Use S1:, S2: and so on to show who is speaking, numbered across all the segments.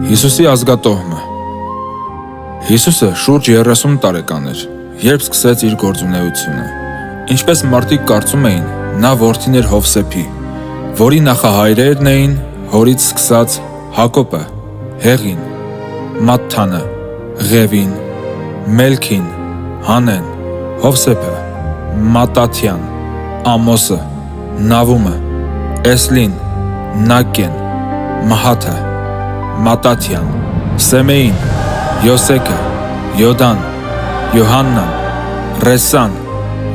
S1: Հիսուսի ազգատոհմը։ Հիսուսը շուրջ 30 տարեկան էր, երբ սկսեց իր գործունեությունը։ Ինչպես մարդիկ կարծում էին, նա որդին էր Հովսեփի, որի նախահայրերն էին հորից սկսած Հակոբը, Հեղին, Մատթանը, Ղևին, Մելքին, Հանեն, Հովսեփը, Մատաթյան, Ամոսը, Նավումը, Էսլին, Նակեն, Մահաթը, Մատաթյան, Սեմեին, Յոսեկը, Յոդան, Յոհաննան, Ռեսան,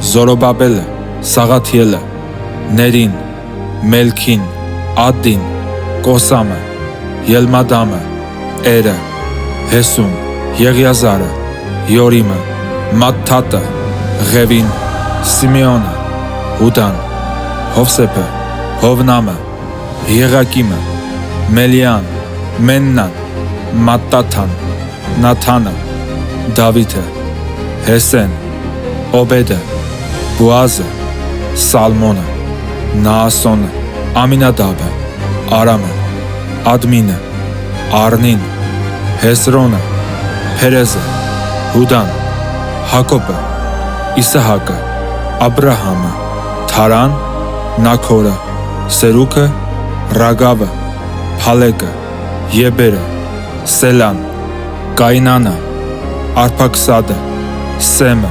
S1: Զորոբաբելը, Սաղաթիելը, Ներին, Մելքին, Ադդին, Կոսամը, Ելմադամը, Էրը, Հեսուն, Եղիազարը, Յորիմը, Մատթատը, Ղևին, Սիմեոնը, Հուդան, Հովսեփը, Հովնամը, Եղակիմը, Մելիան, Մեննան, Մատտաթան, Նաթանը, Դավիթը, Հեսեն, Օբեդը, Բուազը, Սալմոնը, Նաասոնը, Ամինադաբը, Արամը, Ադմինը, Արնին, Հեսրոնը, Փերեզը, Հուդան, Հակոբը, Իսահակը, Աբրահամը, Թարան, Նաքորը, Սերուքը, Ռագավը, Փալեկը, Եբերը, Սելան, Կայնանը, Արփաքսադը, Սեմը,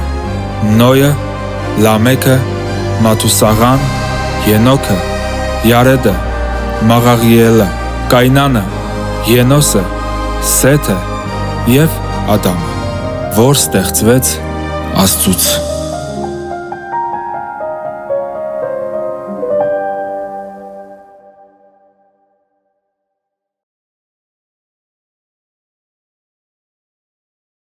S1: Նոյը, Լամեքը, Մաթուսաղան, Ենոքը, Յարեդը, Մաղաղիելը, Կայնանը, Ենոսը, Սեթը և Ադամը, որ ստեղծվեց Աստծուց։